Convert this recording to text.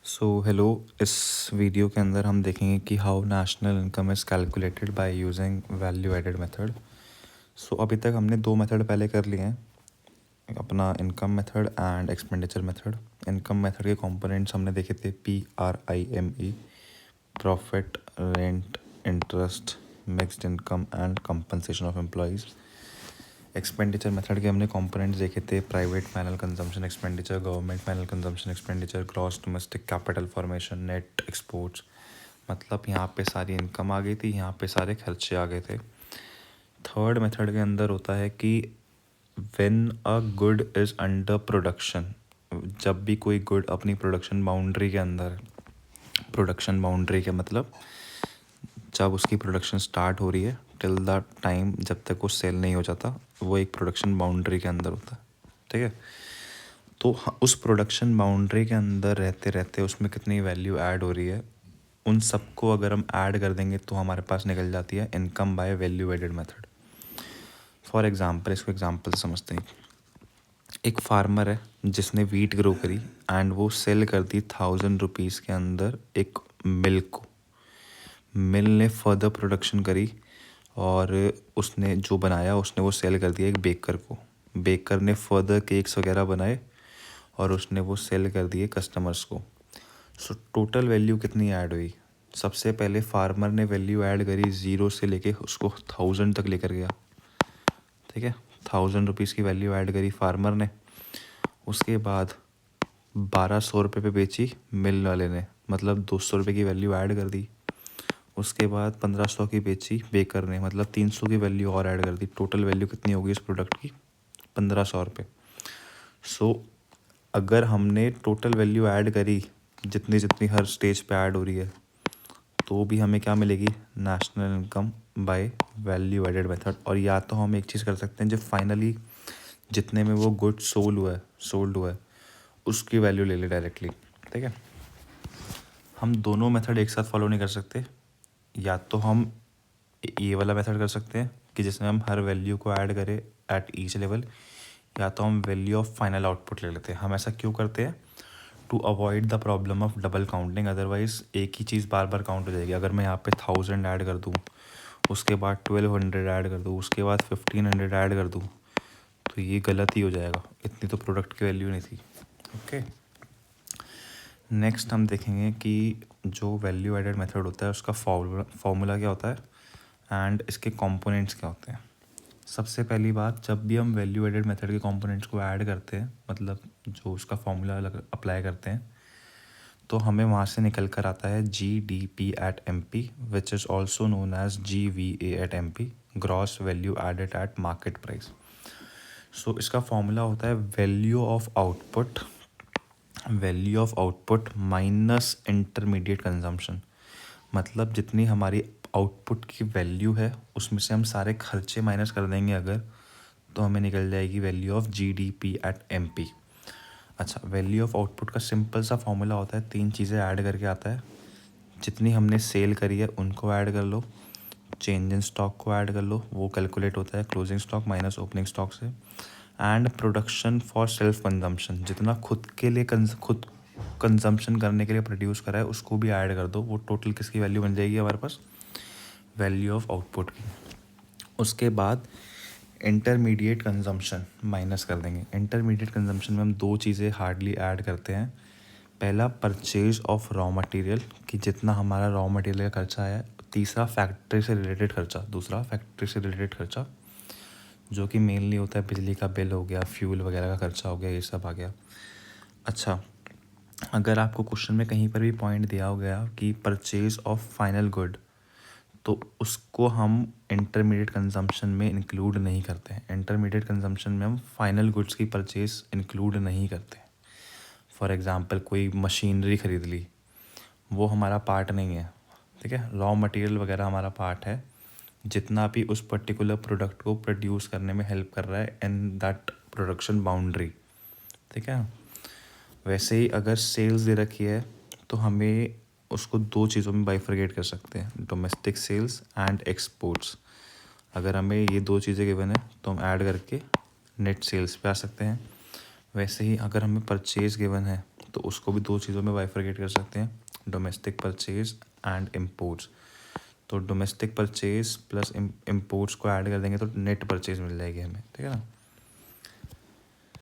Hello. इस video के अंदर हम देखेंगे कि how national income is calculated by using value added method. अभी तक हमने दो मेथड पहले कर लिए हैं, अपना income method and expenditure method. Income method के कंपोनेंट्स हमने देखे थे PRIME, profit, rent, interest, mixed income and compensation of employees. Expenditure method के हमने कंपोनेंट्स देखे थे, private final consumption expenditure, government final consumption expenditure, gross domestic capital formation, net exports. मतलब यहाँ पे सारी इनकम आ गई थी, यहाँ पे सारे खर्चे आ गए थे। थर्ड मेथड के अंदर होता है कि when a good is under production, जब भी कोई गुड अपनी प्रोडक्शन बाउंड्री के अंदर, प्रोडक्शन बाउंड्री के मतलब जब उसकी प्रोडक्शन स्टार्ट हो रही है टिल द टाइम जब तक वो सेल नहीं हो जाता, वो एक प्रोडक्शन बाउंड्री के अंदर होता है। ठीक है, तो उस प्रोडक्शन बाउंड्री के अंदर रहते रहते उसमें कितनी वैल्यू ऐड हो रही है, उन सबको अगर हम ऐड कर देंगे तो हमारे पास निकल जाती है income by value added method. For example, इसको एग्जांपल से समझते हैं। एक फार्मर है जिसने वीट ग्रो करी एंड वो सेल कर दी 1000 रुपीज़ के अंदर एक मिल को। मिल ने फर्दर प्रोडक्शन करी और उसने जो बनाया उसने वो सेल कर दिया एक बेकर को। बेकर ने फर्दर केक्स वगैरह बनाए और उसने वो सेल कर दिए कस्टमर्स को। टोटल वैल्यू कितनी ऐड हुई? सबसे पहले फार्मर ने वैल्यू ऐड करी 0 से लेके उसको 1000 तक लेकर गया। ठीक है, 1000 रुपीज़ की वैल्यू ऐड करी फार्मर ने। उसके बाद 1200 रुपये पे बेची मिल वाले ने, मतलब 200 रुपये की वैल्यू ऐड कर दी। उसके बाद 1500 की बेची बेकर ने, मतलब 300 की वैल्यू और ऐड कर दी। टोटल वैल्यू कितनी होगी इस प्रोडक्ट की? 1500 रुपये। अगर हमने टोटल वैल्यू ऐड करी जितनी जितनी हर स्टेज पे ऐड हो रही है, तो भी हमें क्या मिलेगी? National income by value added method. और या तो हम एक चीज़ कर सकते हैं, जब फाइनली जितने में वो गुड सोल्ड हुआ है उसकी वैल्यू ले ले डायरेक्टली। ठीक है, हम दोनों मेथड एक साथ फॉलो नहीं कर सकते। या तो हम ये वाला मेथड कर सकते हैं कि जिसमें हम हर वैल्यू को ऐड करें एट ईच लेवल, या तो हम वैल्यू ऑफ फाइनल आउटपुट ले लेते हैं। हम ऐसा क्यों करते हैं? To avoid the problem of double counting. Otherwise एक ही चीज़ बार बार काउंट हो जाएगी। अगर मैं यहाँ पे 1000 ऐड कर दूँ, उसके बाद 1200 ऐड कर दूँ, उसके बाद 1500 ऐड कर दूँ, तो ये गलत ही हो जाएगा। इतनी तो प्रोडक्ट की वैल्यू नहीं थी। ओके, नेक्स्ट हम देखेंगे कि जो वैल्यू एडेड मेथड होता है उसका फॉर्मूला क्या होता है एंड इसके कंपोनेंट्स क्या होते हैं। सबसे पहली बात, जब भी हम वैल्यू एडेड मेथड के कंपोनेंट्स को ऐड करते हैं, मतलब जो उसका फॉर्मूला अप्लाई करते हैं, तो हमें वहाँ से निकल कर आता है GDP at MP, which is also known as GVA at MP, gross value added at market price. इसका फॉर्मूला होता है value of output minus intermediate consumption. मतलब जितनी हमारी आउटपुट की वैल्यू है उसमें से हम सारे खर्चे माइनस कर देंगे अगर, तो हमें निकल जाएगी value of GDP at MP। अच्छा, वैल्यू ऑफ आउटपुट का सिंपल सा फॉर्मूला होता है, 3 चीज़ें ऐड करके आता है। जितनी हमने सेल करी है उनको ऐड कर लो, चेंज इन स्टॉक को ऐड कर लो, वो कैलकुलेट होता है closing stock minus opening stock से, and production for self consumption, जितना खुद के लिए खुद कंजम्पशन करने के लिए प्रोड्यूस करा है उसको भी ऐड कर दो। वो टोटल किसकी वैल्यू बन जाएगी हमारे पास? वैल्यू ऑफ आउटपुट की। उसके बाद इंटरमीडिएट कंजम्पशन माइनस कर देंगे। इंटरमीडिएट कंजम्पशन में हम 2 चीज़ें हार्डली ऐड करते हैं। पहला, परचेज ऑफ रॉ मटेरियल, कि जितना हमारा रॉ मटेरियल का खर्चा है। तीसरा, फैक्ट्री से रिलेटेड खर्चा। दूसरा, फैक्ट्री से रिलेटेड खर्चा जो कि मेनली होता है बिजली का बिल हो गया, फ्यूल वगैरह का खर्चा हो गया, ये सब आ गया। अच्छा, अगर आपको क्वेश्चन में कहीं पर भी पॉइंट दिया हो गया कि परचेज ऑफ फाइनल गुड, तो उसको हम इंटरमीडिएट कंजम्पशन में इंक्लूड नहीं करते हैं। इंटरमीडिएट कंजम्पशन में हम फाइनल गुड्स की परचेज इंक्लूड नहीं करते। फॉर एग्ज़ाम्पल, कोई मशीनरी ख़रीद ली, वो हमारा पार्ट नहीं है। ठीक है, रॉ मटेरियल वगैरह हमारा पार्ट है, जितना भी उस पर्टिकुलर प्रोडक्ट को प्रोड्यूस करने में हेल्प कर रहा है इन दैट प्रोडक्शन बाउंड्री। ठीक है, वैसे ही अगर सेल्स दे रखी है तो हमें उसको 2 चीज़ों में बाइफरकेट कर सकते हैं, डोमेस्टिक सेल्स एंड एक्सपोर्ट्स। अगर हमें ये 2 चीज़ें गिवन है तो हम ऐड करके नेट सेल्स पे आ सकते हैं। वैसे ही अगर हमें परचेज गिवन है तो उसको भी दो चीज़ों में बाइफरकेट कर सकते हैं, डोमेस्टिक परचेज एंड इम्पोर्ट्स। तो डोमेस्टिक परचेज प्लस इम्पोर्ट्स को ऐड कर देंगे तो नेट परचेज मिल जाएगी हमें, ठीक है ना।